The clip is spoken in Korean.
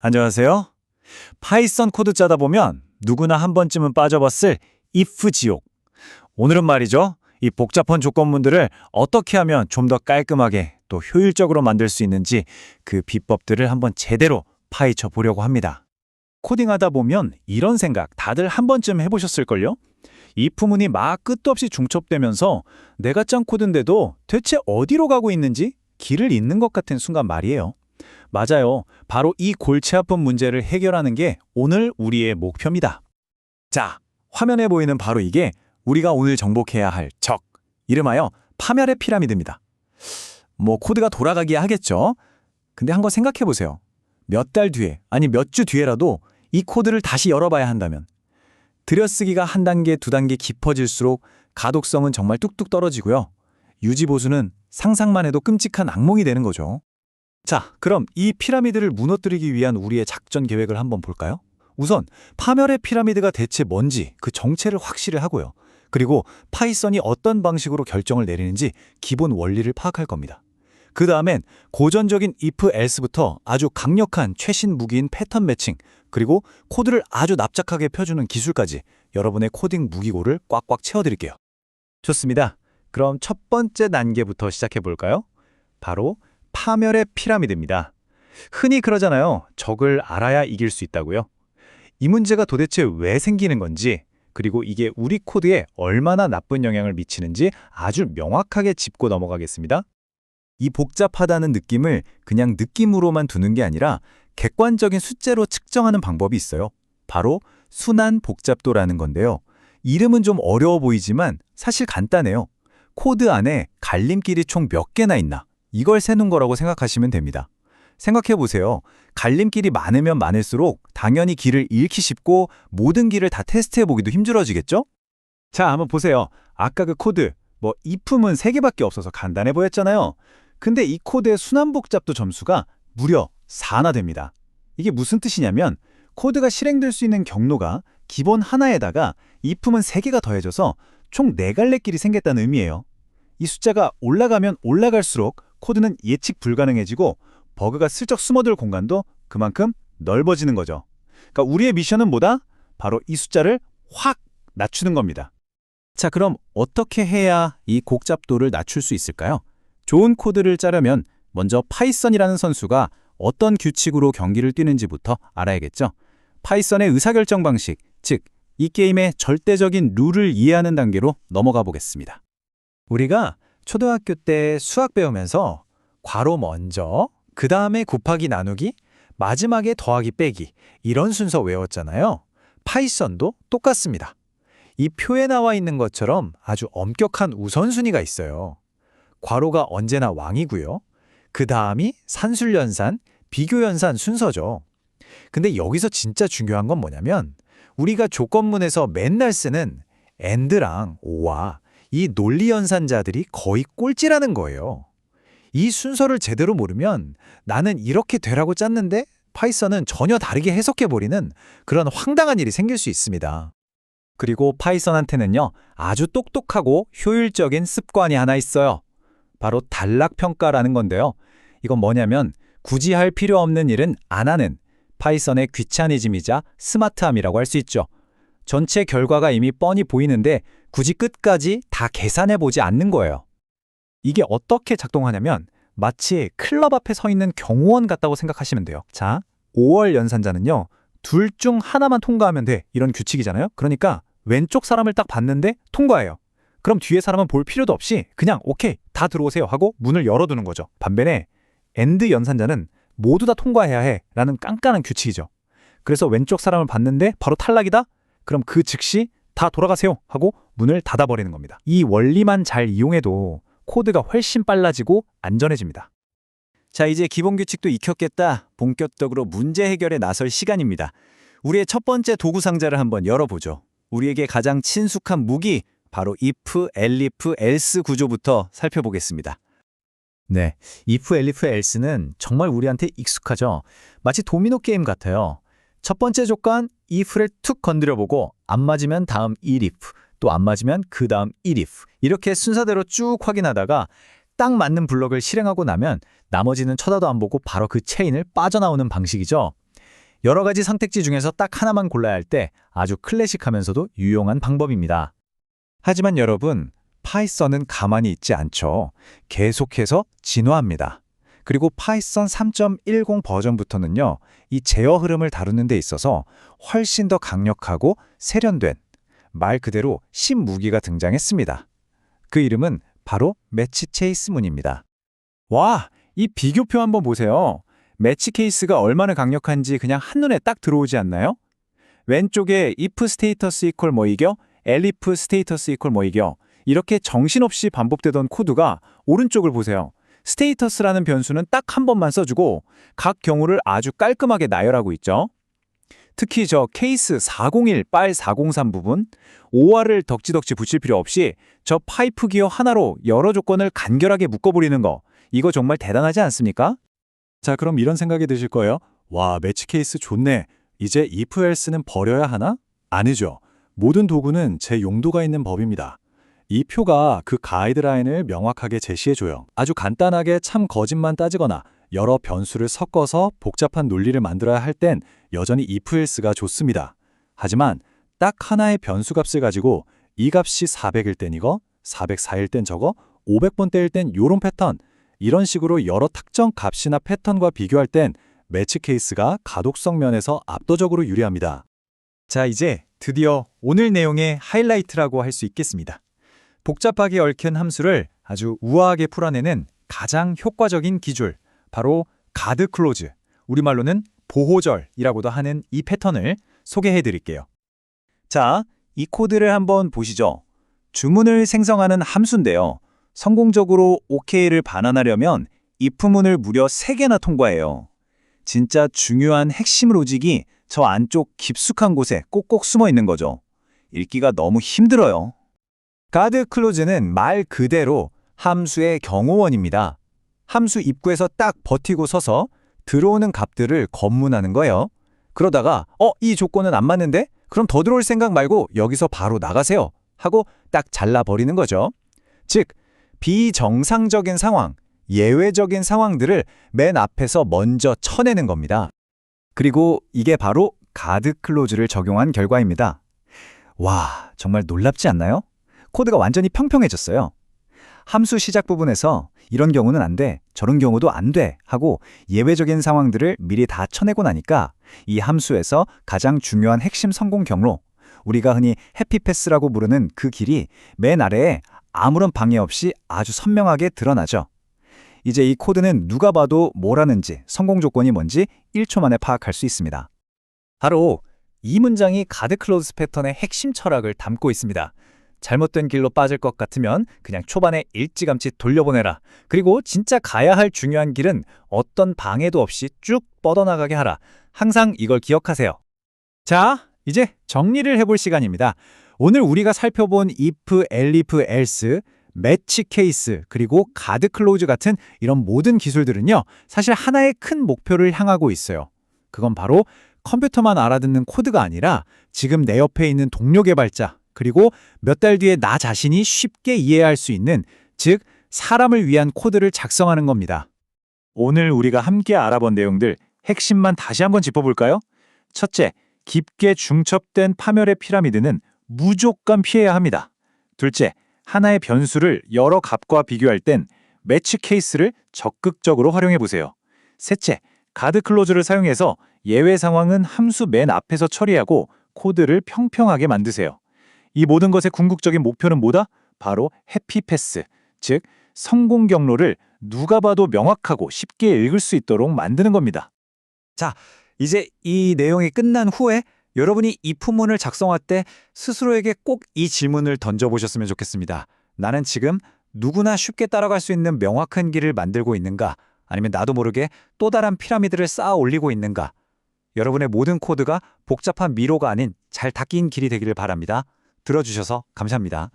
안녕하세요. 파이썬 코드 짜다 보면 누구나 한 번쯤은 빠져봤을 if 지옥. 오늘은 말이죠. 이 복잡한 조건문들을 어떻게 하면 좀 더 깔끔하게 또 효율적으로 만들 수 있는지 그 비법들을 한번 제대로 파헤쳐 보려고 합니다. 코딩하다 보면 이런 생각 다들 한 번쯤 해보셨을걸요? if문이 막 끝도 없이 중첩되면서 내가 짠 코드인데도 대체 어디로 가고 있는지 길을 잃는 것 같은 순간 말이에요. 맞아요. 바로 이 골치 아픈 문제를 해결하는 게 오늘 우리의 목표입니다. 자, 화면에 보이는 바로 이게 우리가 오늘 정복해야 할 적, 이름하여 파멸의 피라미드입니다. 코드가 돌아가기야 하겠죠. 근데 한번 생각해 보세요. 몇 달 뒤에, 아니 몇 주 뒤에라도 이 코드를 다시 열어봐야 한다면 들여쓰기가 한 단계, 두 단계 깊어질수록 가독성은 정말 뚝뚝 떨어지고요. 유지 보수는 상상만 해도 끔찍한 악몽이 되는 거죠. 자, 그럼 이 피라미드를 무너뜨리기 위한 우리의 작전 계획을 한번 볼까요? 우선 파멸의 피라미드가 대체 뭔지 그 정체를 확실히 하고요. 그리고 파이썬이 어떤 방식으로 결정을 내리는지 기본 원리를 파악할 겁니다. 그 다음엔 고전적인 if, else부터 아주 강력한 최신 무기인 패턴 매칭, 그리고 코드를 아주 납작하게 펴주는 기술까지 여러분의 코딩 무기고를 꽉꽉 채워드릴게요. 좋습니다. 그럼 첫 번째 단계부터 시작해 볼까요? 바로 파멸의 피라미드입니다. 흔히 그러잖아요. 적을 알아야 이길 수 있다고요. 이 문제가 도대체 왜 생기는 건지, 그리고 이게 우리 코드에 얼마나 나쁜 영향을 미치는지 아주 명확하게 짚고 넘어가겠습니다. 이 복잡하다는 느낌을 그냥 느낌으로만 두는 게 아니라 객관적인 숫자로 측정하는 방법이 있어요. 바로 순환 복잡도라는 건데요. 이름은 좀 어려워 보이지만 사실 간단해요. 코드 안에 갈림길이 총 몇 개나 있나? 이걸 세는 거라고 생각하시면 됩니다. 생각해 보세요. 갈림길이 많으면 많을수록 당연히 길을 잃기 쉽고 모든 길을 다 테스트해 보기도 힘들어지겠죠? 자, 한번 보세요. 아까 그 코드, if문 3개밖에 없어서 간단해 보였잖아요. 근데 이 코드의 순환복잡도 점수가 무려 4나 됩니다. 이게 무슨 뜻이냐면 코드가 실행될 수 있는 경로가 기본 하나에다가 if문 3개가 더해져서 총 4갈래 길이 생겼다는 의미예요. 이 숫자가 올라가면 올라갈수록 코드는 예측 불가능해지고 버그가 슬쩍 숨어들 공간도 그만큼 넓어지는 거죠. 그러니까 우리의 미션은 뭐다? 바로 이 숫자를 확 낮추는 겁니다. 자, 그럼 어떻게 해야 이 복잡도를 낮출 수 있을까요? 좋은 코드를 짜려면 먼저 파이썬이라는 선수가 어떤 규칙으로 경기를 뛰는지부터 알아야겠죠. 파이썬의 의사결정 방식, 즉 이 게임의 절대적인 룰을 이해하는 단계로 넘어가 보겠습니다. 우리가 초등학교 때 수학 배우면서 괄호 먼저, 그 다음에 곱하기 나누기, 마지막에 더하기 빼기 이런 순서 외웠잖아요. 파이썬도 똑같습니다. 이 표에 나와 있는 것처럼 아주 엄격한 우선순위가 있어요. 괄호가 언제나 왕이고요. 그 다음이 산술연산, 비교연산 순서죠. 근데 여기서 진짜 중요한 건 뭐냐면 우리가 조건문에서 맨날 쓰는 and랑 or와 이 논리연산자들이 거의 꼴찌라는 거예요. 이 순서를 제대로 모르면 나는 이렇게 되라고 짰는데 파이썬은 전혀 다르게 해석해버리는 그런 황당한 일이 생길 수 있습니다. 그리고 파이썬한테는요, 아주 똑똑하고 효율적인 습관이 하나 있어요. 바로 단락평가라는 건데요. 이건 뭐냐면 굳이 할 필요 없는 일은 안 하는 파이썬의 귀차니즘이자 스마트함이라고 할 수 있죠. 전체 결과가 이미 뻔히 보이는데 굳이 끝까지 다 계산해보지 않는 거예요. 이게 어떻게 작동하냐면 마치 클럽 앞에 서 있는 경호원 같다고 생각하시면 돼요. 자, 5월 연산자는요. 둘 중 하나만 통과하면 돼. 이런 규칙이잖아요. 그러니까 왼쪽 사람을 딱 봤는데 통과해요. 그럼 뒤에 사람은 볼 필요도 없이 그냥 오케이, 다 들어오세요 하고 문을 열어두는 거죠. 반면에 엔드 연산자는 모두 다 통과해야 해 라는 깐깐한 규칙이죠. 그래서 왼쪽 사람을 봤는데 바로 탈락이다? 그럼 그 즉시 다 돌아가세요 하고 문을 닫아버리는 겁니다. 이 원리만 잘 이용해도 코드가 훨씬 빨라지고 안전해집니다. 자, 이제 기본 규칙도 익혔겠다. 본격적으로 문제 해결에 나설 시간입니다. 우리의 첫 번째 도구 상자를 한번 열어보죠. 우리에게 가장 친숙한 무기, 바로 if, elif, else 구조부터 살펴보겠습니다. 네, if, elif, else는 정말 우리한테 익숙하죠. 마치 도미노 게임 같아요. 첫 번째 조건, if를 툭 건드려보고 안 맞으면 다음 elif, 또 안 맞으면 그 다음 elif 이렇게 순서대로 쭉 확인하다가 딱 맞는 블럭을 실행하고 나면 나머지는 쳐다도 안 보고 바로 그 체인을 빠져나오는 방식이죠. 여러 가지 선택지 중에서 딱 하나만 골라야 할 때 아주 클래식하면서도 유용한 방법입니다. 하지만 여러분, 파이썬은 가만히 있지 않죠. 계속해서 진화합니다. 그리고 파이썬 3.10 버전부터는요, 이 제어 흐름을 다루는 데 있어서 훨씬 더 강력하고 세련된 말 그대로 신무기가 등장했습니다. 그 이름은 바로 매치 체이스 문입니다. 와, 이 비교표 한번 보세요. 매치 케이스가 얼마나 강력한지 그냥 한눈에 딱 들어오지 않나요? 왼쪽에 if 스테이터스 이퀄 뭐 이겨, elif 스테이터스 이퀄 뭐 이겨 이렇게 정신없이 반복되던 코드가 오른쪽을 보세요. 스테이터스라는 변수는 딱 한 번만 써주고 각 경우를 아주 깔끔하게 나열하고 있죠. 특히 저 케이스 401, 빨 403 부분, OR을 덕지덕지 붙일 필요 없이 저 파이프 기어 하나로 여러 조건을 간결하게 묶어버리는 거, 이거 정말 대단하지 않습니까? 자, 그럼 이런 생각이 드실 거예요. 와, 매치 케이스 좋네. 이제 if else는 버려야 하나? 아니죠. 모든 도구는 제 용도가 있는 법입니다. 이 표가 그 가이드라인을 명확하게 제시해줘요. 아주 간단하게 참 거짓만 따지거나 여러 변수를 섞어서 복잡한 논리를 만들어야 할 땐 여전히 if else가 좋습니다. 하지만 딱 하나의 변수 값을 가지고 이 값이 400일 땐 이거, 404일 땐 저거, 500번대일 땐 요런 패턴, 이런 식으로 여러 특정 값이나 패턴과 비교할 땐 매치 케이스가 가독성 면에서 압도적으로 유리합니다. 자, 이제 드디어 오늘 내용의 하이라이트라고 할 수 있겠습니다. 복잡하게 얽힌 함수를 아주 우아하게 풀어내는 가장 효과적인 기술, 바로 가드 클로즈, 우리말로는 보호절이라고도 하는 이 패턴을 소개해 드릴게요. 자, 이 코드를 한번 보시죠. 주문을 생성하는 함수인데요. 성공적으로 OK를 반환하려면 if문을 무려 3개나 통과해요. 진짜 중요한 핵심 로직이 저 안쪽 깊숙한 곳에 꼭꼭 숨어 있는 거죠. 읽기가 너무 힘들어요. 가드 클로즈는 말 그대로 함수의 경호원입니다. 함수 입구에서 딱 버티고 서서 들어오는 값들을 검문하는 거예요. 그러다가 이 조건은 안 맞는데? 그럼 더 들어올 생각 말고 여기서 바로 나가세요 하고 딱 잘라버리는 거죠. 즉, 비정상적인 상황, 예외적인 상황들을 맨 앞에서 먼저 쳐내는 겁니다. 그리고 이게 바로 가드 클로즈를 적용한 결과입니다. 와, 정말 놀랍지 않나요? 코드가 완전히 평평해졌어요. 함수 시작 부분에서 이런 경우는 안 돼, 저런 경우도 안 돼 하고 예외적인 상황들을 미리 다 쳐내고 나니까 이 함수에서 가장 중요한 핵심 성공 경로, 우리가 흔히 해피패스라고 부르는 그 길이 맨 아래에 아무런 방해 없이 아주 선명하게 드러나죠. 이제 이 코드는 누가 봐도 뭐라는지, 성공 조건이 뭔지 1초 만에 파악할 수 있습니다. 바로 이 문장이 가드 클로즈 패턴의 핵심 철학을 담고 있습니다. 잘못된 길로 빠질 것 같으면 그냥 초반에 일찌감치 돌려보내라. 그리고 진짜 가야 할 중요한 길은 어떤 방해도 없이 쭉 뻗어나가게 하라. 항상 이걸 기억하세요. 자, 이제 정리를 해볼 시간입니다. 오늘 우리가 살펴본 if, elif, else, 매치 케이스, 그리고 가드 클로즈 같은 이런 모든 기술들은요, 사실 하나의 큰 목표를 향하고 있어요. 그건 바로 컴퓨터만 알아듣는 코드가 아니라 지금 내 옆에 있는 동료 개발자, 그리고 몇 달 뒤에 나 자신이 쉽게 이해할 수 있는, 즉 사람을 위한 코드를 작성하는 겁니다. 오늘 우리가 함께 알아본 내용들 핵심만 다시 한번 짚어볼까요? 첫째, 깊게 중첩된 파멸의 피라미드는 무조건 피해야 합니다. 둘째, 하나의 변수를 여러 값과 비교할 땐 매치 케이스를 적극적으로 활용해 보세요. 셋째, 가드 클로즈를 사용해서 예외 상황은 함수 맨 앞에서 처리하고 코드를 평평하게 만드세요. 이 모든 것의 궁극적인 목표는 뭐다? 바로 해피패스, 즉 성공 경로를 누가 봐도 명확하고 쉽게 읽을 수 있도록 만드는 겁니다. 자, 이제 이 내용이 끝난 후에 여러분이 if문을 작성할 때 스스로에게 꼭 이 질문을 던져보셨으면 좋겠습니다. 나는 지금 누구나 쉽게 따라갈 수 있는 명확한 길을 만들고 있는가? 아니면 나도 모르게 또 다른 피라미드를 쌓아 올리고 있는가? 여러분의 모든 코드가 복잡한 미로가 아닌 잘 닦인 길이 되기를 바랍니다. 들어주셔서 감사합니다.